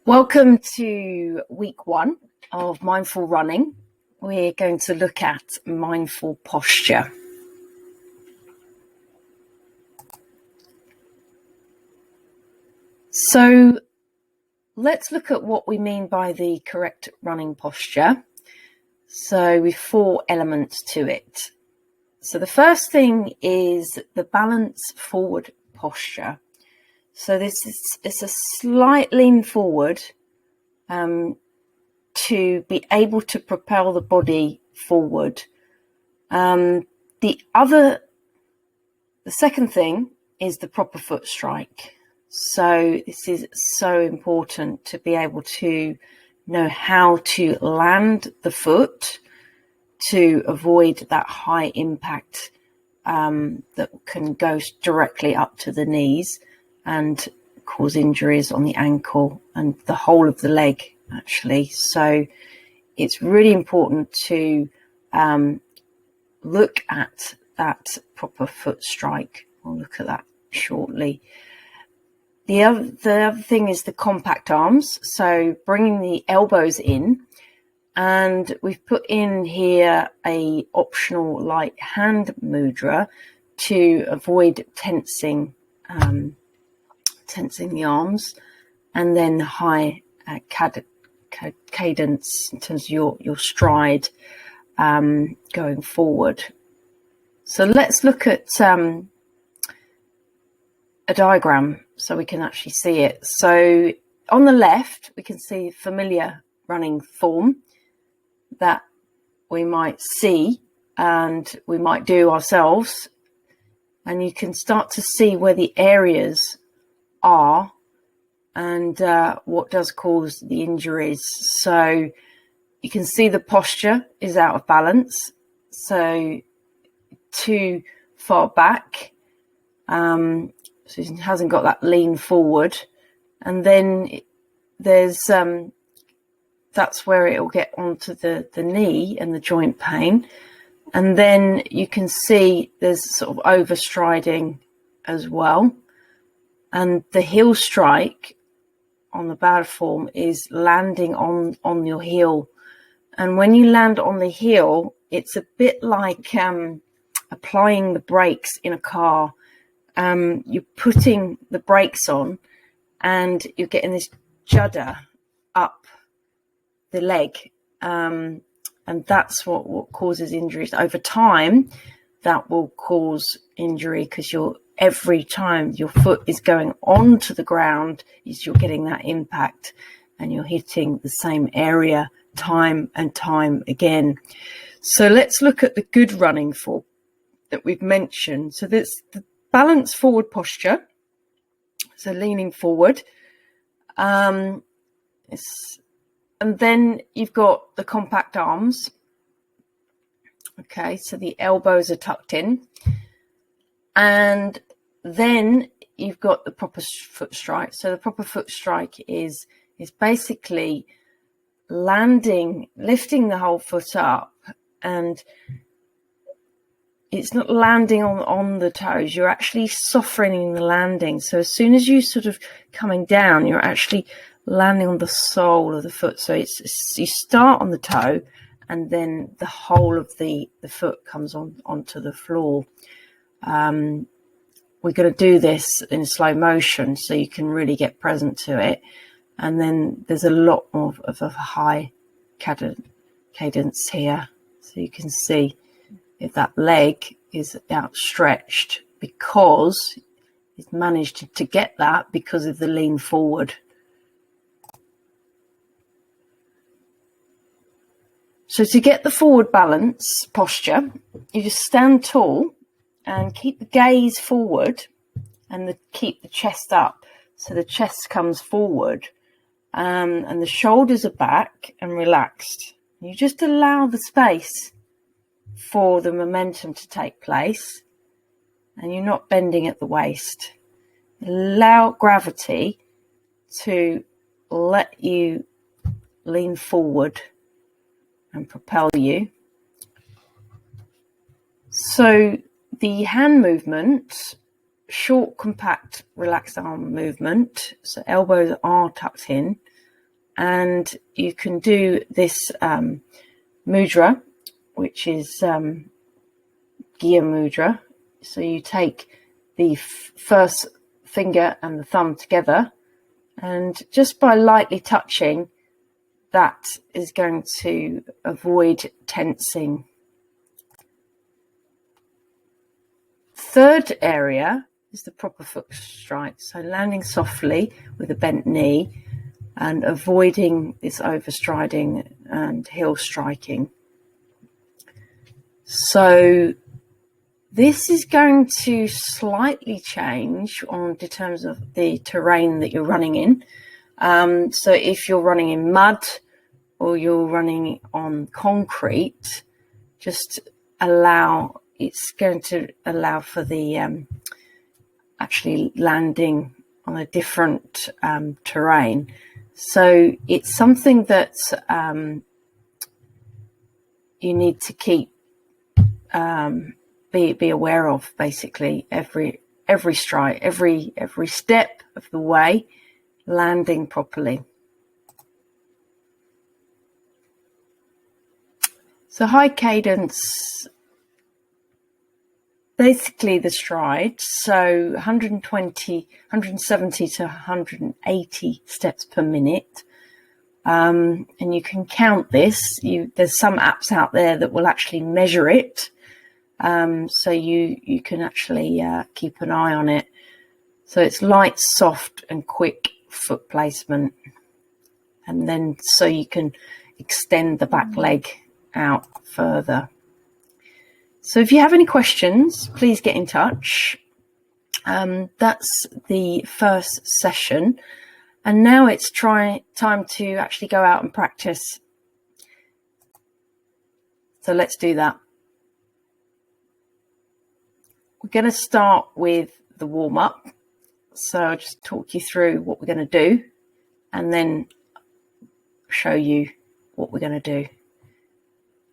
Welcome to week 1 of mindful running. We're going to look at mindful posture. So let's look at what we mean by the correct running posture. So we've 4 elements to it. So the first thing is the balance forward posture. So it's a slight lean forward to be able to propel the body forward. The second thing is the proper foot strike. So this is so important to be able to know how to land the foot to avoid that high impact that can go directly up to the knees and cause injuries on the ankle and the whole of the leg, actually. So it's really important to look at that proper foot strike. We'll look at that shortly. The other thing is the compact arms. So bringing the elbows in, and we've put in here a optional light hand mudra to avoid tensing the arms, and then high cadence in terms of your stride going forward. So let's look at a diagram so we can actually see it. So on the left, we can see familiar running form that we might see and we might do ourselves. And you can start to see where the areas are and what does cause the injuries. So you can see the posture is out of balance, so too far back, so it hasn't got that lean forward, and then there's that's where it will get onto the knee and the joint pain. And then you can see there's sort of overstriding as well. And the heel strike on the bad form is landing on your heel. And when you land on the heel, it's a bit like applying the brakes in a car. You're putting the brakes on and you're getting this judder up the leg. And that's what causes injuries. Over time, that will cause injury because every time your foot is going onto the ground, you're getting that impact and you're hitting the same area time and time again. So let's look at the good running form that we've mentioned. So there's the balance forward posture, so leaning forward. And then you've got the compact arms. Okay, so the elbows are tucked in. And then you've got the proper foot strike. So the proper foot strike is basically lifting the whole foot up, and it's not landing on the toes. You're actually softening the landing. So as soon as you sort of coming down, you're actually landing on the sole of the foot. So you start on the toe, and then the whole of the foot comes onto the floor. We're going to do this in slow motion so you can really get present to it. And then there's a lot more of a high cadence here. So you can see if that leg is outstretched because it's managed to get that because of the lean forward. So to get the forward balance posture, you just stand tall and keep the gaze forward and keep the chest up. So the chest comes forward and the shoulders are back and relaxed. You just allow the space for the momentum to take place, and you're not bending at the waist. Allow gravity to let you lean forward and propel you. So the hand movement, short, compact, relaxed arm movement, so elbows are tucked in, and you can do this mudra, which is Gya mudra. So you take the first finger and the thumb together, and just by lightly touching, that is going to avoid tensing. Third area is the proper foot strike. So landing softly with a bent knee and avoiding this overstriding and heel striking. So this is going to slightly change in terms of the terrain that you're running in. So if you're running in mud or you're running on concrete, just it's going to allow for the actually landing on a different terrain. So it's something that you need to keep be aware of, basically every stride, every step of the way, landing properly. So high cadence, basically the stride, so 170 to 180 steps per minute. And you can count this. There's some apps out there that will actually measure it. So you can actually keep an eye on it. So it's light, soft and quick foot placement. And then so you can extend the back leg out further. So if you have any questions, please get in touch. That's the first session. And now it's time to actually go out and practice. So let's do that. We're going to start with the warm-up. So I'll just talk you through what we're going to do and then show you what we're going to do.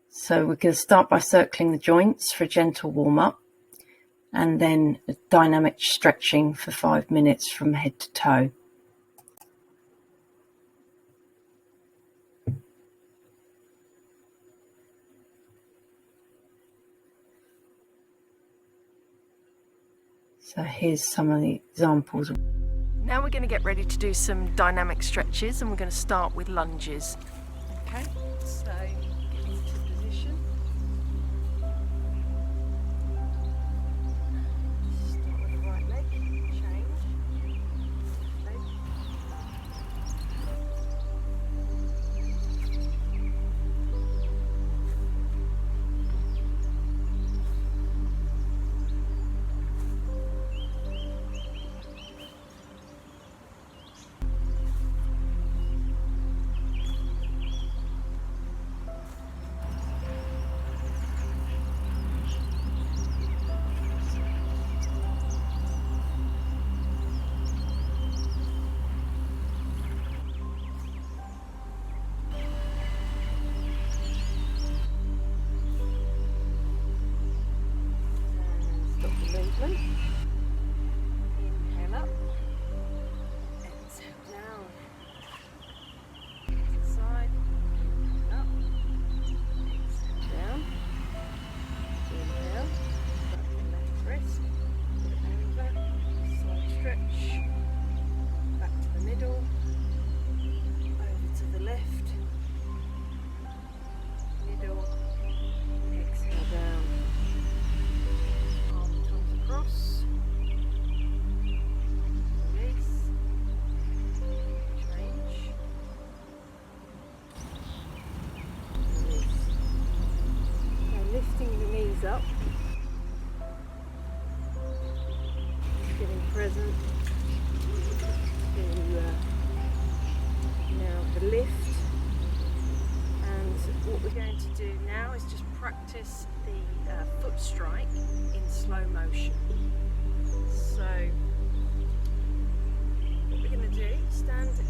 So we're going to start by circling the joints for a gentle warm-up, and then dynamic stretching for 5 minutes from head to toe. So here's some of the examples. Now we're going to get ready to do some dynamic stretches, and we're going to start with lunges. Okay, so get into position. Start with the right leg, change. Leg. Movement. Inhale up, exhale down, to the side, up, exhale down, inhale, back to left wrist, over, side stretch, back to the middle, over to the left, middle, exhale down. Cross, release, change, release. Now lifting the knees up, getting present to now the lift, and what we're going to do now is just practice the foot strike in slow motion. So what we're going to do, stand in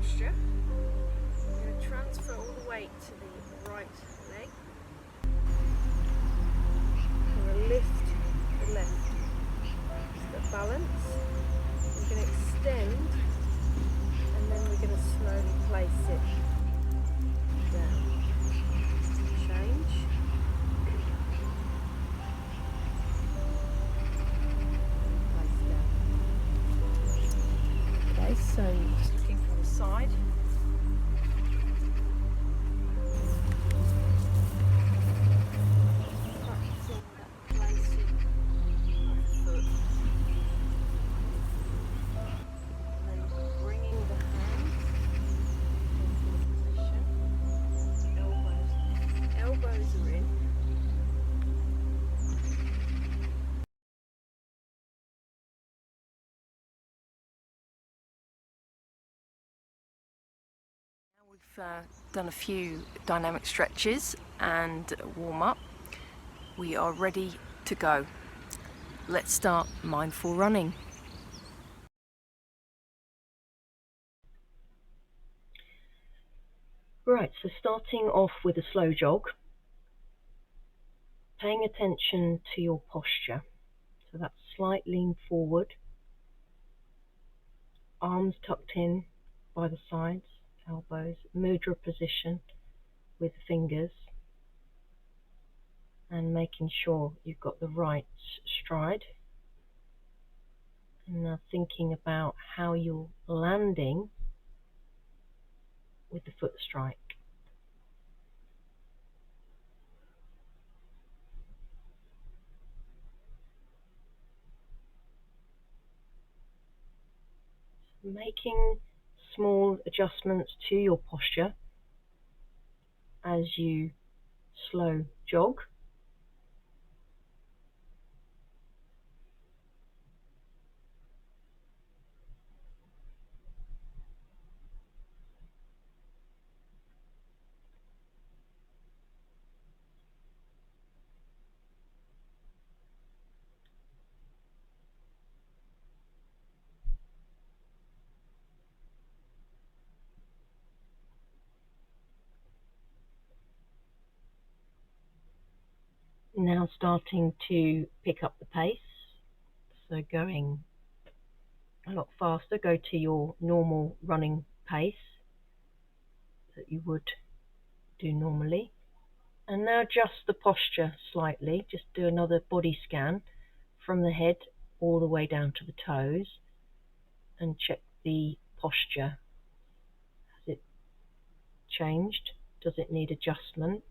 posture. We're going to transfer all the weight to the right leg. We're going to lift the left. Just the balance. We're going to extend, and then we're going to slowly place it down. Change. Place down. Okay, so just looking from the side. Practicing that placing of the foot. And then bringing the hands into position. Elbows are in. We've done a few dynamic stretches and warm up. We are ready to go. Let's start mindful running. Right, so starting off with a slow jog, paying attention to your posture. So that's slight lean forward, arms tucked in by the sides, elbows, mudra position with fingers, and making sure you've got the right stride. And now thinking about how you're landing with the foot strike. Making small adjustments to your posture as you slow jog. Now starting to pick up the pace, so going a lot faster, go to your normal running pace that you would do normally. And now adjust the posture slightly, just do another body scan from the head all the way down to the toes and check the posture. Has it changed? Does it need adjustment?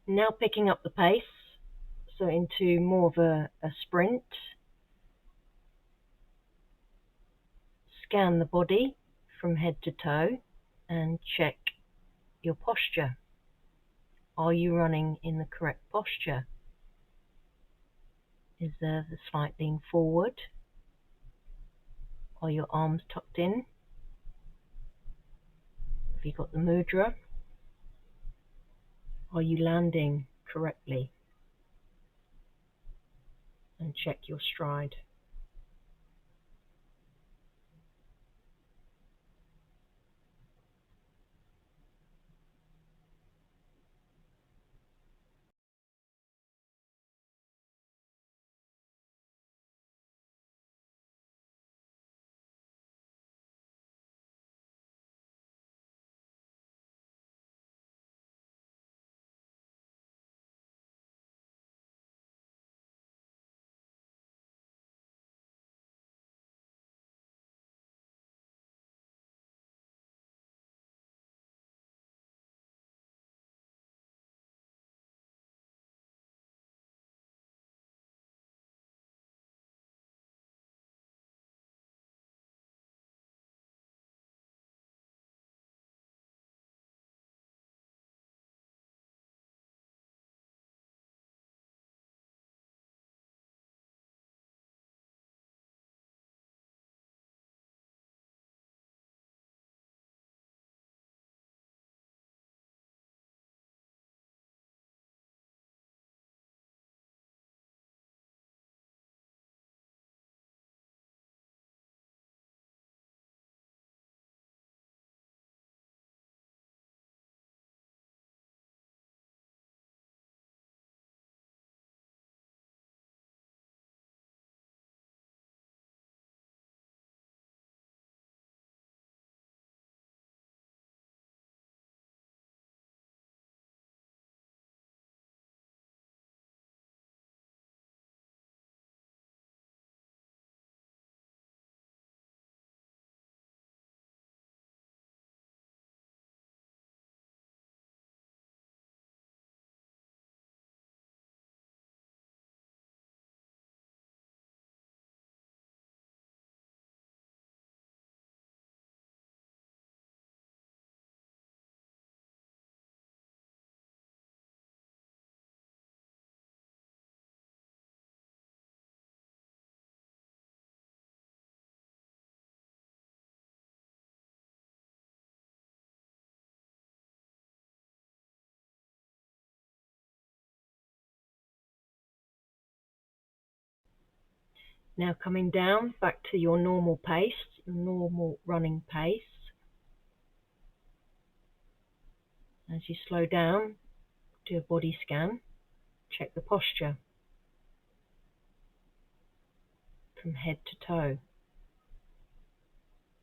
Now picking up the pace, so into more of a sprint. Scan the body from head to toe and check your posture. Are you running in the correct posture? Is there the slight lean forward? Are your arms tucked in? Have you got the mudra? Are you landing correctly? And check your stride. Now coming down back to your normal pace, normal running pace. As you slow down, do a body scan, check the posture from head to toe.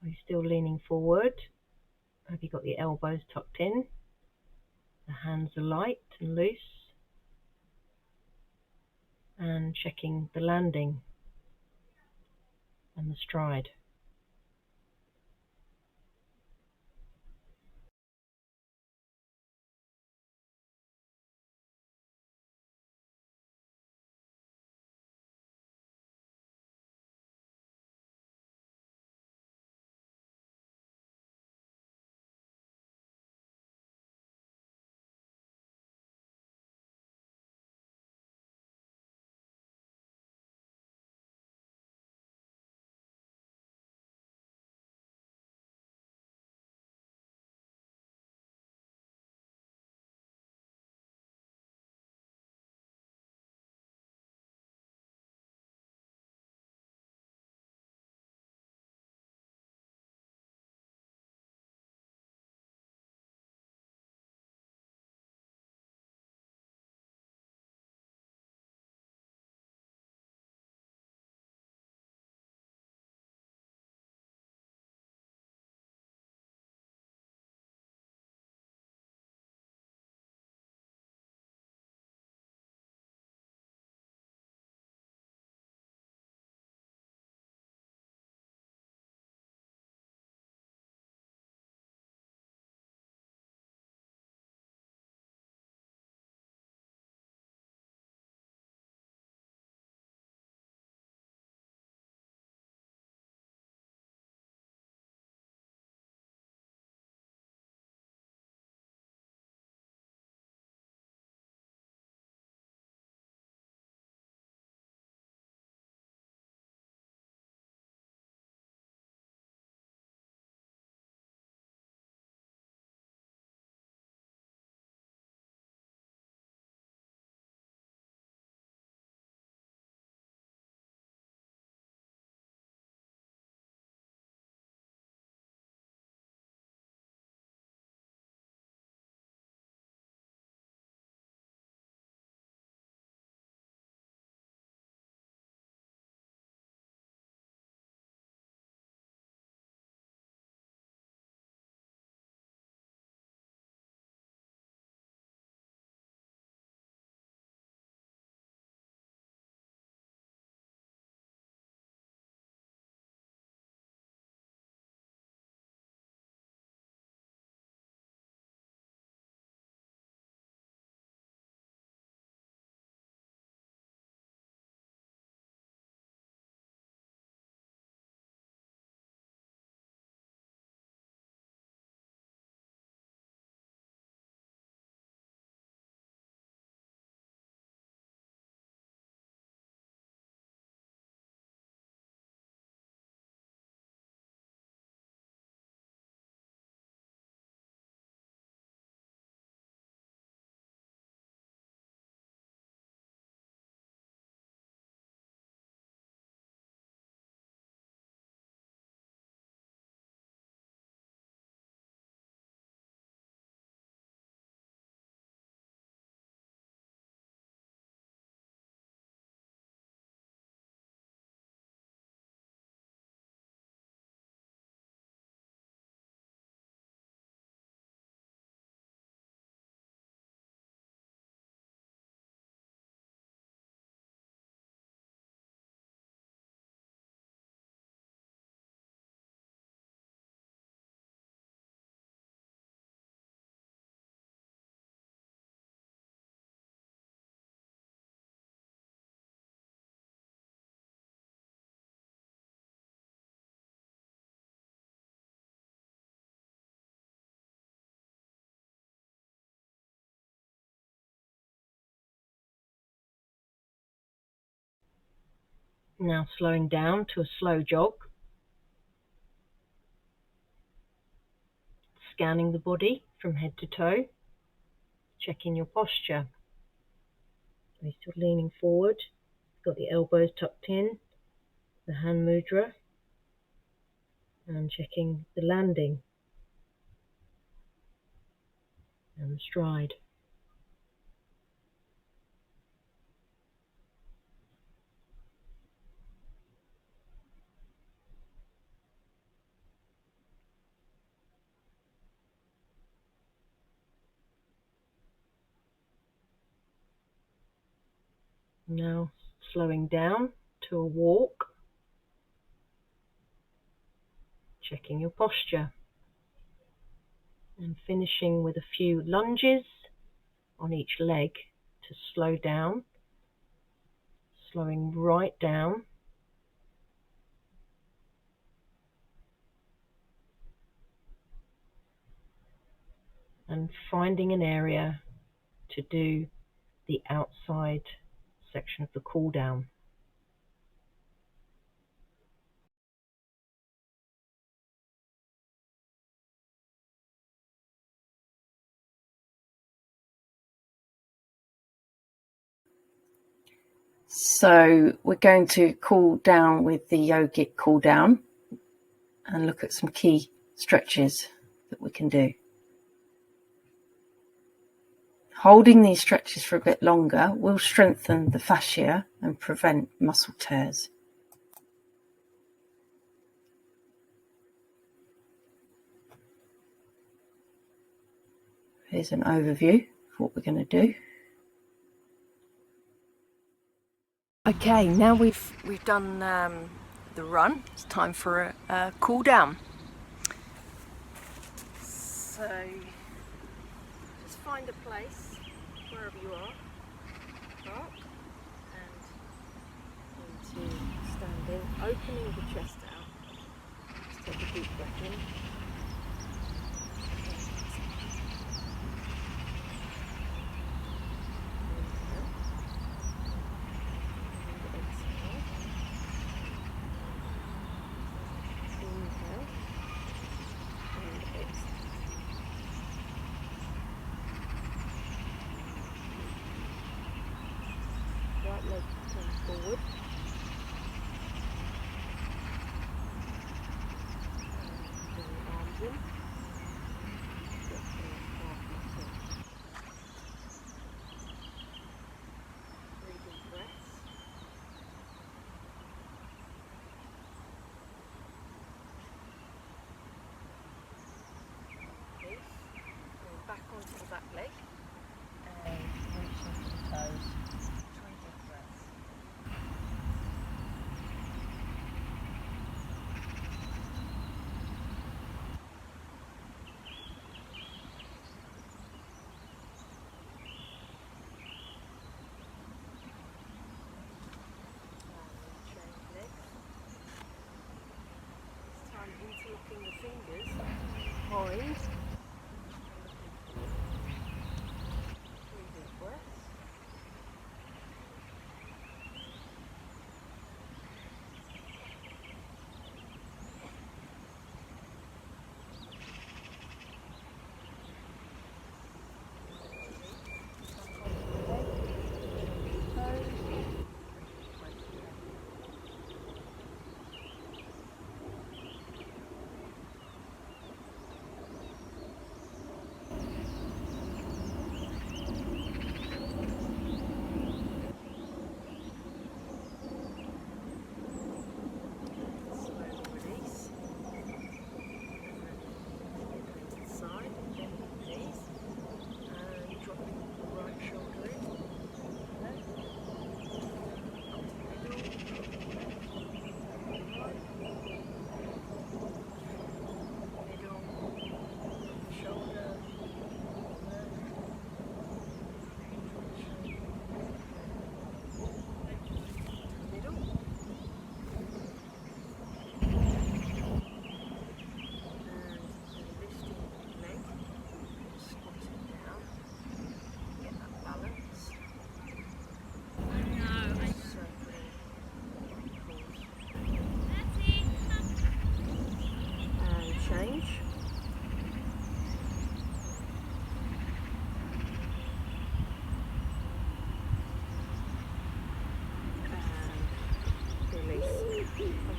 Are you still leaning forward? Have you got the elbows tucked in? The hands are light and loose. And checking the landing and the stride. Now slowing down to a slow jog, scanning the body from head to toe, checking your posture. Are you still leaning forward? Got the elbows tucked in, the hand mudra, and checking the landing and the stride. Now slowing down to a walk, checking your posture, and finishing with a few lunges on each leg to slow down, slowing right down, and finding an area to do the outside section of the cool down. So we're going to cool down with the yogic cool down and look at some key stretches that we can do. Holding these stretches for a bit longer will strengthen the fascia and prevent muscle tears. Here's an overview of what we're going to do. Okay, now we've done the run. It's time for a cool down. So just find a place wherever you are, park, and into standing, opening the chest out. Just take a deep breath in. Right leg turns forward. And bring the arms in. Get the calf muscle. 3 deep breaths. Release. Go back onto the back leg and reach into the toes. 3 deep breaths. Interlocking the fingers behind,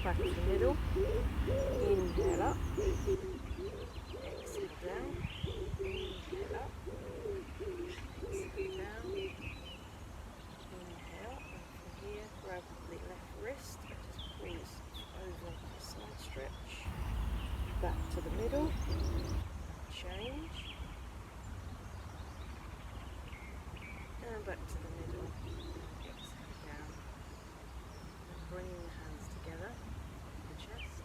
back to the middle. Inhale up. Exhale down. Inhale up. Exhale down. Inhale. And from here, grab the left wrist and just pull this over to the side stretch. Back to the middle. Change. And back to the middle. Exhale down. And bringing the hands together, the chest.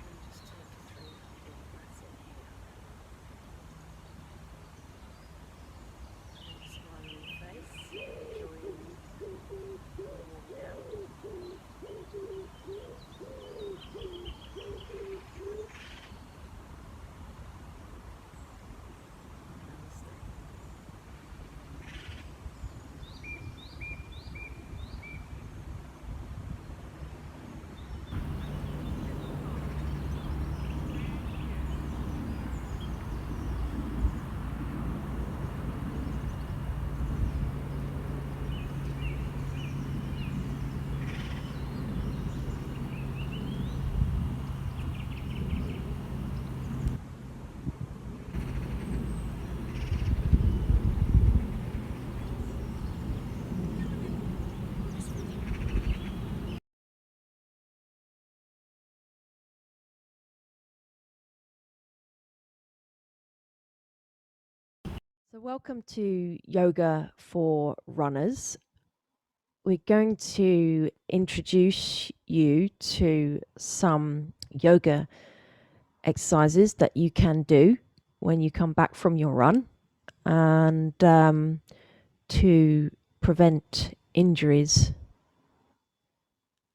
And just take it through big breaths in here. And smile on your face, enjoying the warm now. So welcome to Yoga for Runners. We're going to introduce you to some yoga exercises that you can do when you come back from your run and to prevent injuries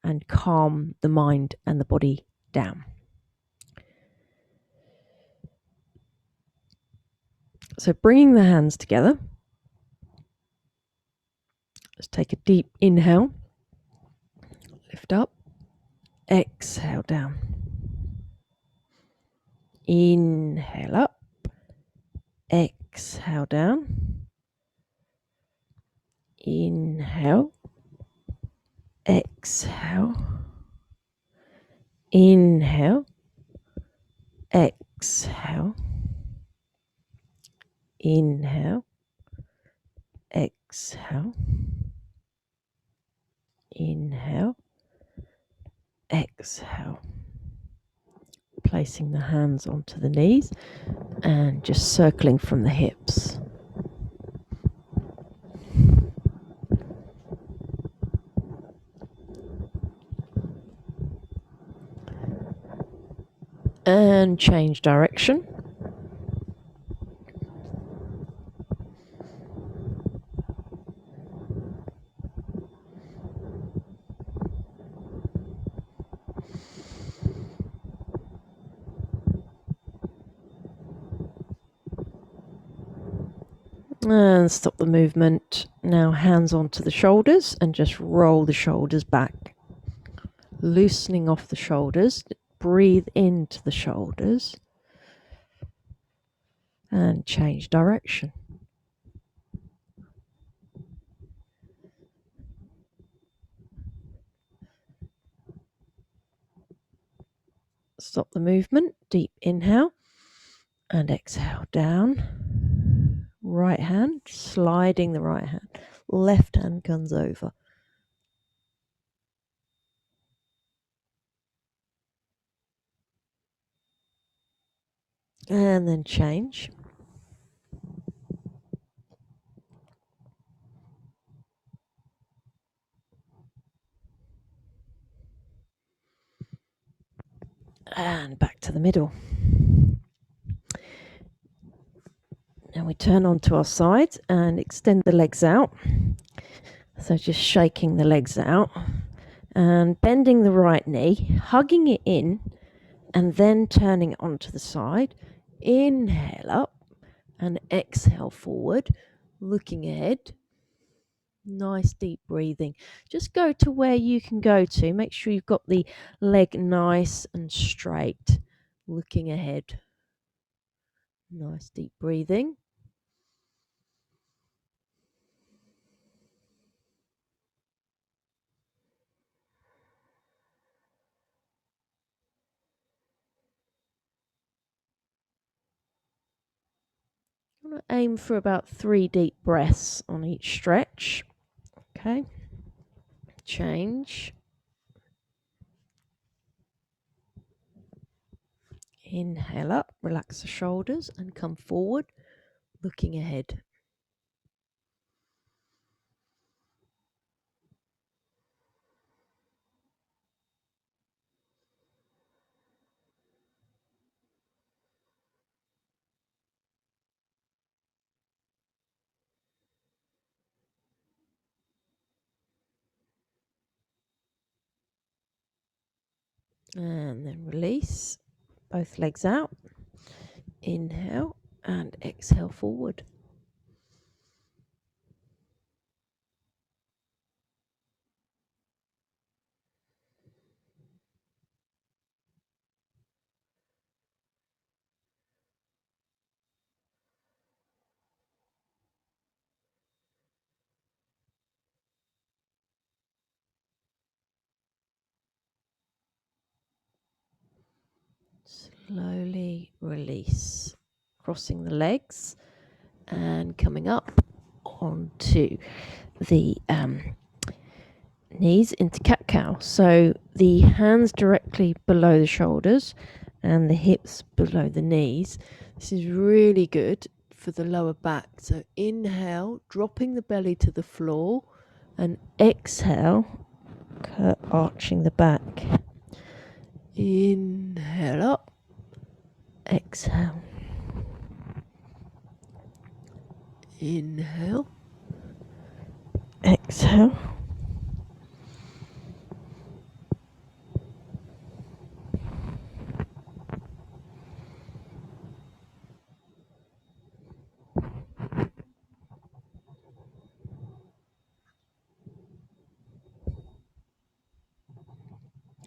and calm the mind and the body down. So bringing the hands together, let's take a deep inhale, lift up, exhale down. Inhale up, exhale down. Inhale, exhale. Inhale, exhale. Inhale, exhale. Inhale, exhale. Placing the hands onto the knees and just circling from the hips. And change direction. And stop the movement. Now hands onto the shoulders and just roll the shoulders back. Loosening off the shoulders. Breathe into the shoulders. And change direction. Stop the movement. Deep inhale. And exhale down. Right hand, sliding the right hand. Left hand comes over. And then change. And back to the middle. Now we turn onto our sides and extend the legs out. So just shaking the legs out and bending the right knee, hugging it in, and then turning it onto the side. Inhale up and exhale forward, looking ahead. Nice deep breathing. Just go to where you can go to. Make sure you've got the leg nice and straight, looking ahead. Nice deep breathing. want to aim for about 3 deep breaths on each stretch. Okay. Change. Inhale up, relax the shoulders and come forward, looking ahead. And then release, both legs out. Inhale and exhale forward. Slowly release, crossing the legs and coming up onto the knees into cat-cow. So the hands directly below the shoulders and the hips below the knees. This is really good for the lower back. So inhale, dropping the belly to the floor, and exhale, arching the back. Inhale up, exhale. Inhale, exhale.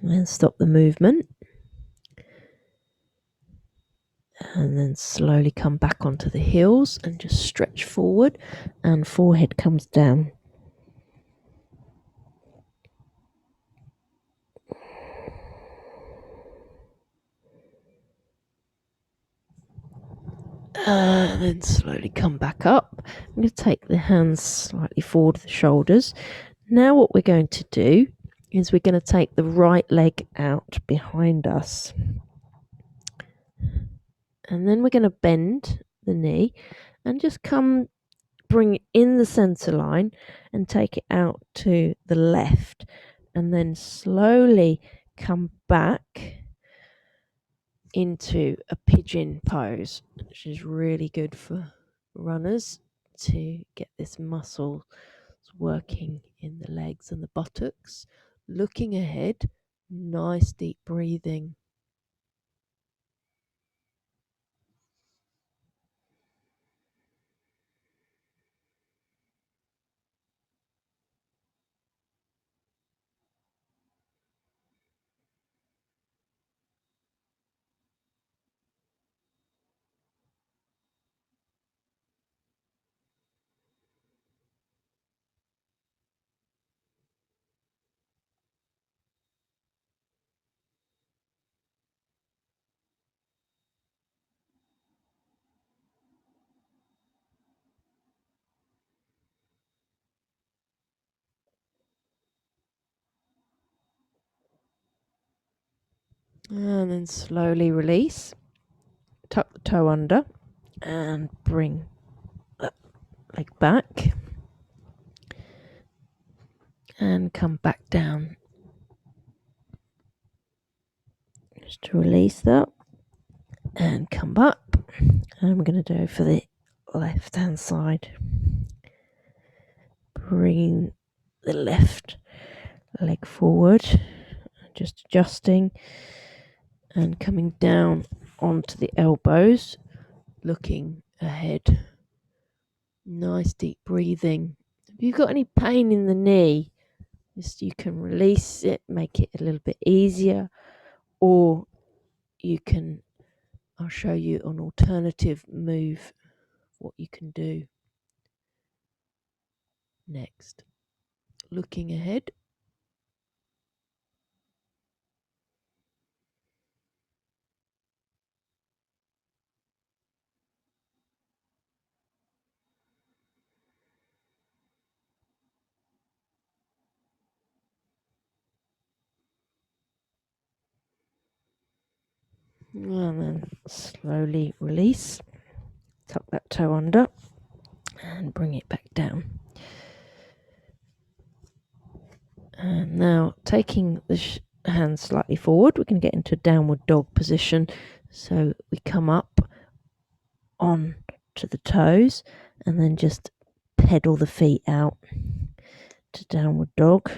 And then stop the movement. And then slowly come back onto the heels and just stretch forward and forehead comes down. And then slowly come back up. I'm going to take the hands slightly forward of the shoulders. Now what we're going to do is we're going to take the right leg out behind us. And then we're going to bend the knee and just bring it in the center line and take it out to the left. And then slowly come back into a pigeon pose, which is really good for runners to get this muscle working in the legs and the buttocks. Looking ahead, nice deep breathing. And then slowly release. Tuck the toe under and bring the leg back. And come back down. Just to release that. And come up. And we're going to do for the left hand side. Bring the left leg forward. Just adjusting. And coming down onto the elbows. Looking ahead. Nice deep breathing. If you've got any pain in the knee, just you can release it, make it a little bit easier, or you can, I'll show you an alternative move, what you can do next. Looking ahead. And then slowly release. Tuck that toe under and bring it back down. And now taking the hands slightly forward, we're going to get into downward dog position. So we come up on to the toes and then just pedal the feet out to downward dog.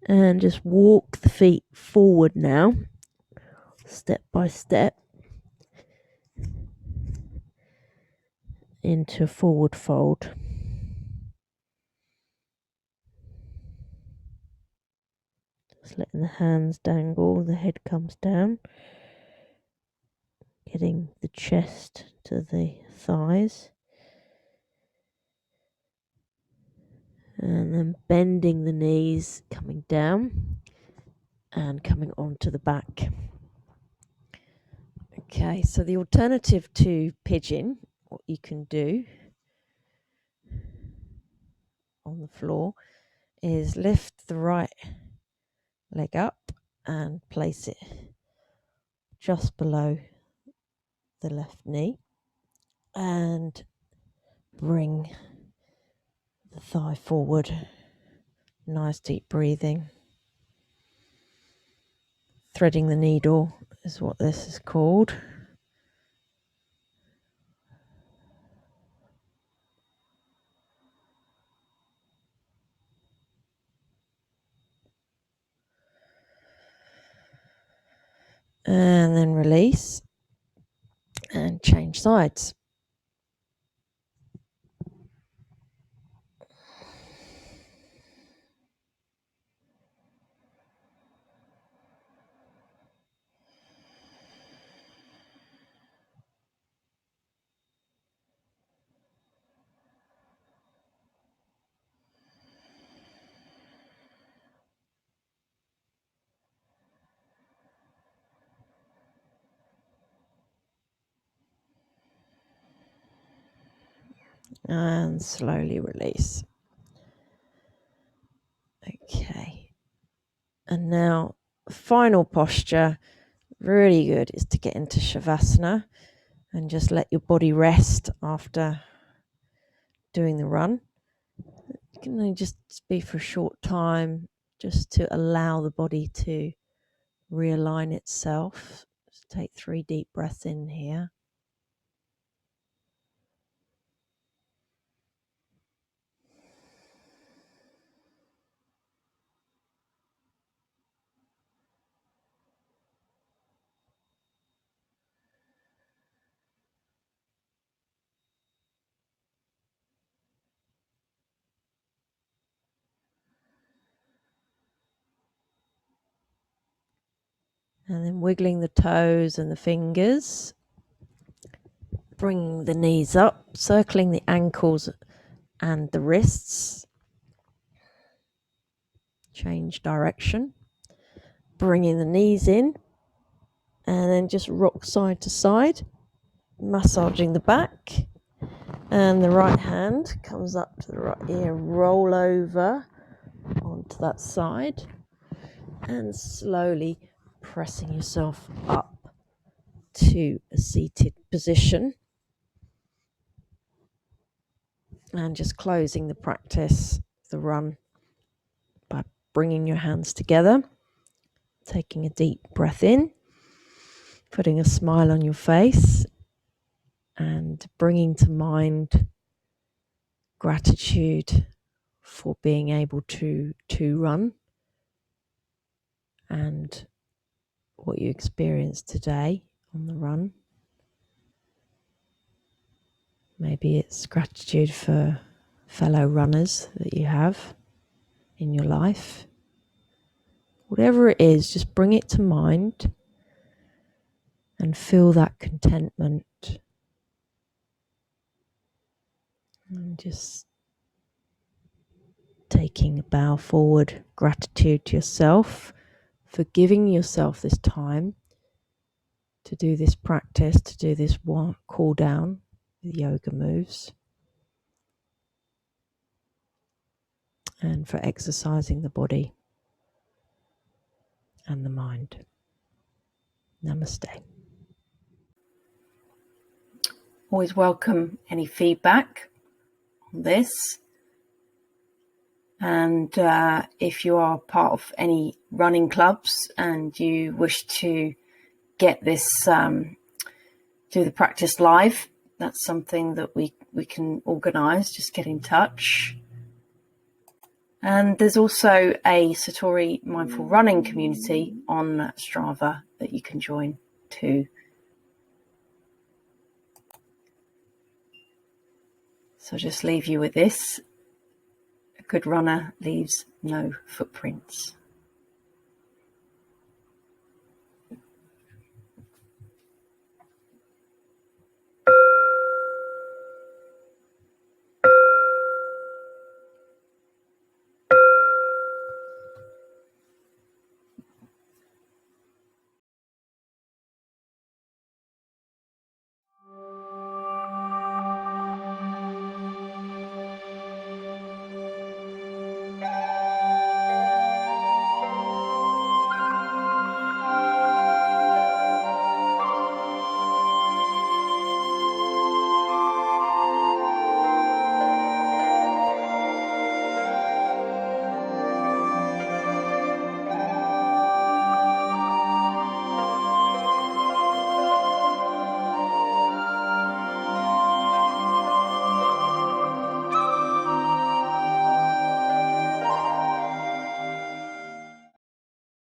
And just walk the feet forward now, step by step, into a forward fold. Just letting the hands dangle, the head comes down, getting the chest to the thighs, and then bending the knees, coming down and coming onto the back. Okay, so the alternative to pigeon, what you can do on the floor is lift the right leg up and place it just below the left knee and bring the thigh forward. Nice deep breathing. Threading the needle is what this is called. And then release and change sides. And slowly release. Okay. And now, final posture, really good, is to get into Shavasana and just let your body rest after doing the run. It can only just be for a short time, just to allow the body to realign itself. Just take 3 deep breaths in here. And then wiggling the toes and the fingers. Bringing the knees up, circling the ankles and the wrists. Change direction. Bringing the knees in. And then just rock side to side. Massaging the back. And the right hand comes up to the right ear. Roll over onto that side. And slowly pressing yourself up to a seated position. And just closing the practice, the run, by bringing your hands together, taking a deep breath in, putting a smile on your face, and bringing to mind gratitude for being able to run and what you experienced today on the run. Maybe it's gratitude for fellow runners that you have in your life. Whatever it is, just bring it to mind and feel that contentment. And just taking a bow forward, gratitude to yourself for giving yourself this time to do this practice, to do this one cool down with yoga moves. and for exercising the body and the mind. Namaste. Always welcome any feedback on this. And if you are part of any running clubs and you wish to get this, do the practice live, that's something that we can organise. Just get in touch. And there's also a Satori mindful running community on Strava that you can join too. So just leave you with this. A good runner leaves no footprints.